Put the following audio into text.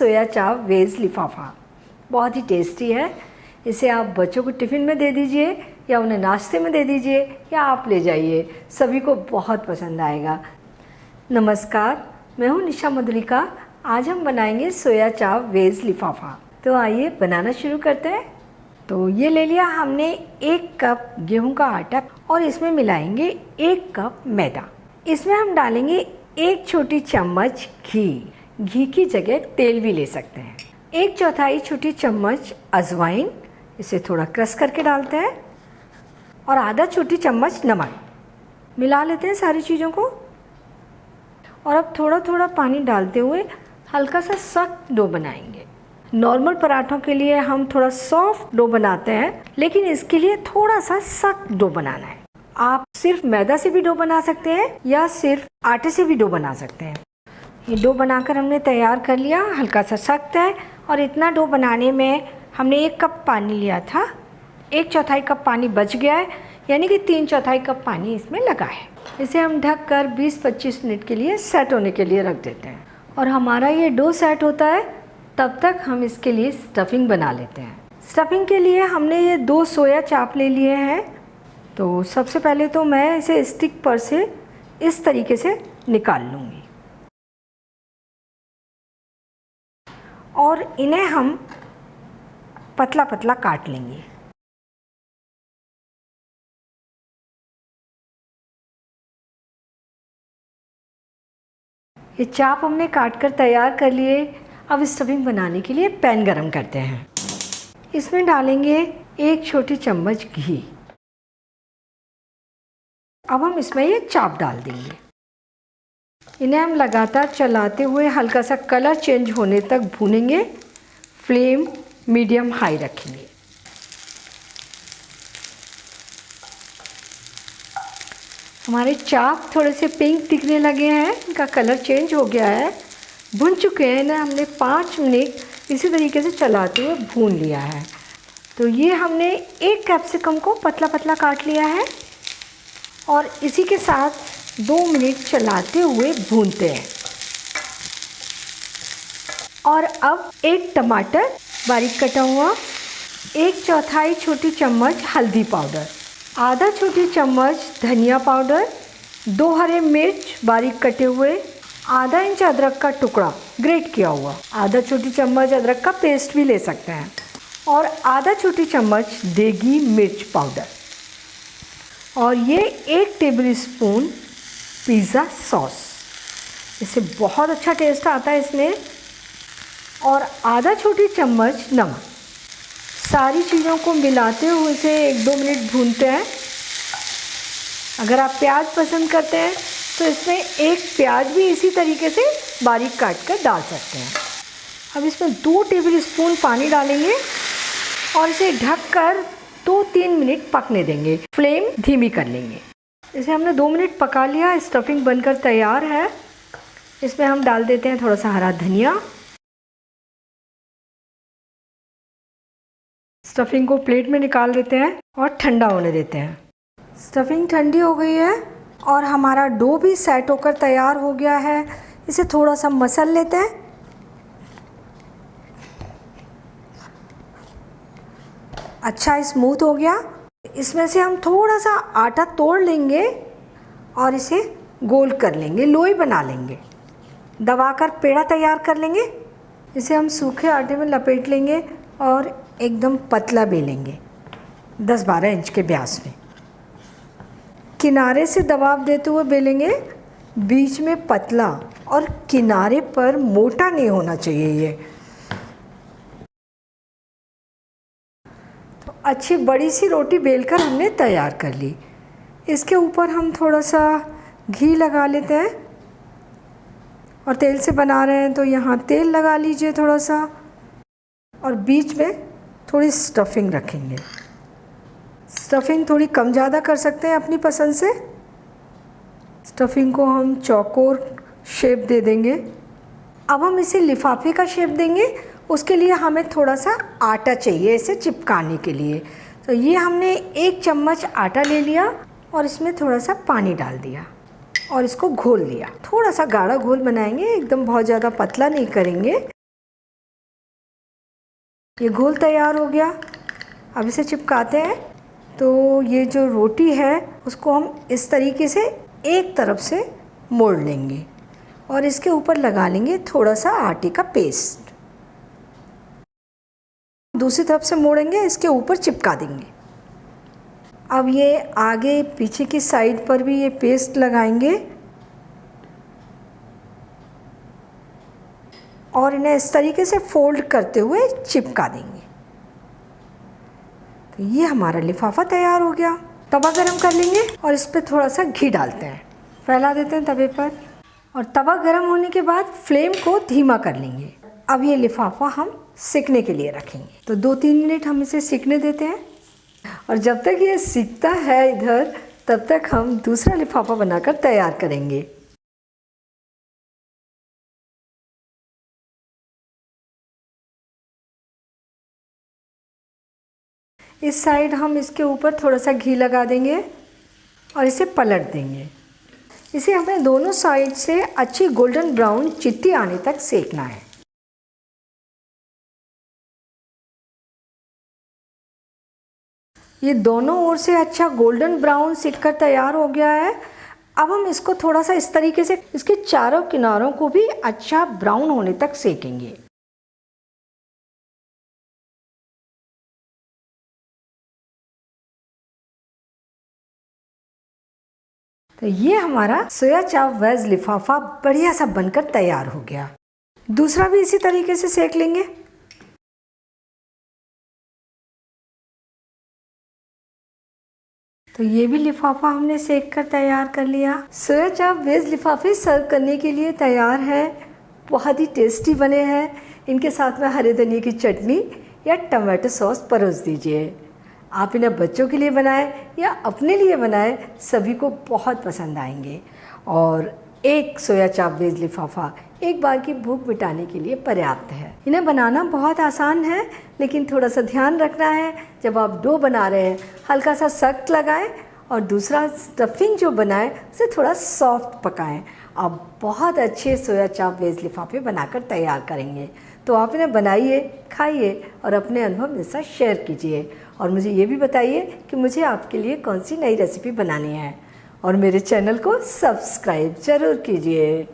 सोया चाप वेज लिफाफा बहुत ही टेस्टी है। इसे आप बच्चों को टिफ़िन में दे दीजिए या उन्हें नाश्ते में दे दीजिए या आप ले जाइए, सभी को बहुत पसंद आएगा। नमस्कार, मैं हूँ निशा मधुलिका। आज हम बनाएंगे सोया चाप वेज लिफाफा। तो आइए बनाना शुरू करते हैं। तो ये ले लिया हमने 1 कप गेहूं का आटा और इसमें मिलाएंगे 1 कप मैदा। इसमें हम डालेंगे 1 छोटी चम्मच घी की जगह तेल भी ले सकते हैं। 1/4 छोटी चम्मच अजवाइन, इसे थोड़ा क्रश करके डालते हैं, और आधा छोटी चम्मच नमक। मिला लेते हैं सारी चीज़ों को और अब थोड़ा थोड़ा पानी डालते हुए हल्का सा सख्त डो बनाएंगे। नॉर्मल पराठों के लिए हम थोड़ा सॉफ्ट डो बनाते हैं, लेकिन इसके लिए थोड़ा सा सख्त डो बनाना है। आप सिर्फ मैदा से भी डो बना सकते हैं या सिर्फ आटे से भी डो बना सकते हैं। ये डो बनाकर हमने तैयार कर लिया, हल्का सा सख्त है। और इतना डो बनाने में हमने 1 कप पानी लिया था, 1/4 कप पानी बच गया है, यानी कि 3/4 कप पानी इसमें लगा है। इसे हम ढक कर 20-25 मिनट के लिए सेट होने के लिए रख देते हैं। और हमारा ये डो सेट होता है, तब तक हम इसके लिए स्टफिंग बना लेते हैं। स्टफिंग के लिए हमने ये 2 सोया चाप ले लिए हैं। तो सबसे पहले तो मैं इसे स्टिक पर से इस तरीके से निकाल लूँगी और इन्हें हम पतला पतला काट लेंगे। ये चाप हमने काट कर तैयार कर लिए। अब स्टफिंग बनाने के लिए पैन गरम करते हैं। इसमें डालेंगे 1 छोटी चम्मच घी। अब हम इसमें ये चाप डाल देंगे। इन्हें हम लगातार चलाते हुए हल्का सा कलर चेंज होने तक भूनेंगे। फ्लेम मीडियम हाई रखेंगे। हमारे चाप थोड़े से पिंक दिखने लगे हैं, इनका कलर चेंज हो गया है, भुन चुके हैं ना। हमने 5 मिनट इसी तरीके से चलाते हुए भून लिया है। तो ये हमने 1 कैप्सिकम को पतला पतला काट लिया है और इसी के साथ 2 मिनट चलाते हुए भूनते हैं। और अब 1 टमाटर बारीक कटा हुआ, 1/4 छोटी चम्मच हल्दी पाउडर, आधा छोटी चम्मच धनिया पाउडर, 2 हरे मिर्च बारीक कटे हुए, आधा इंच अदरक का टुकड़ा ग्रेट किया हुआ, आधा छोटी चम्मच अदरक का पेस्ट भी ले सकते हैं, और आधा छोटी चम्मच देगी मिर्च पाउडर, और ये 1 टेबल स्पून पिज़्ज़ा सॉस। इससे बहुत अच्छा टेस्ट आता है इसमें, और आधा छोटी चम्मच नमक। सारी चीज़ों को मिलाते हुए इसे 1-2 मिनट भूनते हैं। अगर आप प्याज पसंद करते हैं तो इसमें 1 प्याज भी इसी तरीके से बारीक काट कर डाल सकते हैं। अब इसमें 2 टेबल स्पून पानी डालेंगे और इसे ढककर 2-3 मिनट पकने देंगे। फ्लेम धीमी कर लेंगे। इसे हमने 2 मिनट पका लिया। स्टफिंग बनकर तैयार है। इसमें हम डाल देते हैं थोड़ा सा हरा धनिया। स्टफिंग को प्लेट में निकाल देते हैं और ठंडा होने देते हैं। स्टफिंग ठंडी हो गई है और हमारा डो भी सेट होकर तैयार हो गया है। इसे थोड़ा सा मसल लेते हैं। अच्छा स्मूथ हो गया। इसमें से हम थोड़ा सा आटा तोड़ लेंगे और इसे गोल कर लेंगे, लोई बना लेंगे। दबाकर पेड़ा तैयार कर लेंगे। इसे हम सूखे आटे में लपेट लेंगे और एकदम पतला बेलेंगे, 10-12 इंच के व्यास में। किनारे से दबाव देते हुए बेलेंगे, बीच में पतला और किनारे पर मोटा नहीं होना चाहिए ये। तो अच्छी बड़ी सी रोटी बेलकर हमने तैयार कर ली। इसके ऊपर हम थोड़ा सा घी लगा लेते हैं, और तेल से बना रहे हैं तो यहाँ तेल लगा लीजिए थोड़ा सा, और बीच में थोड़ी स्टफिंग रखेंगे। स्टफिंग थोड़ी कम ज़्यादा कर सकते हैं अपनी पसंद से। स्टफिंग को हम चौकोर शेप दे देंगे। अब हम इसे लिफाफे का शेप देंगे। उसके लिए हमें थोड़ा सा आटा चाहिए इसे चिपकाने के लिए। तो ये हमने 1 चम्मच आटा ले लिया और इसमें थोड़ा सा पानी डाल दिया और इसको घोल लिया। थोड़ा सा गाढ़ा घोल बनाएंगे, एकदम बहुत ज़्यादा पतला नहीं करेंगे। ये घोल तैयार हो गया। अब इसे चिपकाते हैं। तो ये जो रोटी है उसको हम इस तरीके से एक तरफ से मोड़ लेंगे और इसके ऊपर लगा लेंगे थोड़ा सा आटे का पेस्ट। दूसरी तरफ से मोड़ेंगे, इसके ऊपर चिपका देंगे। अब ये आगे पीछे की साइड पर भी ये पेस्ट लगाएंगे और इन्हें इस तरीके से फोल्ड करते हुए चिपका देंगे। तो ये हमारा लिफाफा तैयार हो गया। तवा गरम कर लेंगे और इस पर थोड़ा सा घी डालते हैं, फैला देते हैं तवे पर और तवा गरम होने के बाद फ्लेम को धीमा कर लेंगे। अब ये लिफाफा हम सिकने के लिए रखेंगे। तो 2-3 मिनट हम इसे सिकने देते हैं और जब तक ये सिकता है इधर, तब तक हम दूसरा लिफाफा बनाकर तैयार करेंगे। इस साइड हम इसके ऊपर थोड़ा सा घी लगा देंगे और इसे पलट देंगे। इसे हमें दोनों साइड से अच्छी गोल्डन ब्राउन चित्ती आने तक सेकना है। ये दोनों ओर से अच्छा गोल्डन ब्राउन सिककर तैयार हो गया है। अब हम इसको थोड़ा सा इस तरीके से इसके चारों किनारों को भी अच्छा ब्राउन होने तक सेकेंगे। तो ये हमारा सोया चाप वेज लिफाफा बढ़िया सा बनकर तैयार हो गया। दूसरा भी इसी तरीके से सेक लेंगे। तो ये भी लिफाफा हमने सेक कर तैयार कर लिया। सोया चाप वेज लिफाफे सर्व करने के लिए तैयार है। बहुत ही टेस्टी बने हैं। इनके साथ में हरे धनिया की चटनी या टमाटो सॉस परोस दीजिए। आप इन्हें बच्चों के लिए बनाएं या अपने लिए बनाएं, सभी को बहुत पसंद आएंगे। और एक सोया चाप वेज लिफाफा एक बार की भूख मिटाने के लिए पर्याप्त है। इन्हें बनाना बहुत आसान है, लेकिन थोड़ा सा ध्यान रखना है। जब आप डो बना रहे हैं, हल्का सा सख्त लगाएं और दूसरा स्टफिंग जो बनाएं उसे थोड़ा सॉफ्ट पकाएं। आप बहुत अच्छे सोया चाप वेज लिफाफे बनाकर तैयार करेंगे। तो आप इन्हें बनाइए, खाइए और अपने अनुभव मेरे साथ शेयर कीजिए। और मुझे ये भी बताइए कि मुझे आपके लिए कौन सी नई रेसिपी बनानी है। और मेरे चैनल को सब्सक्राइब ज़रूर कीजिए।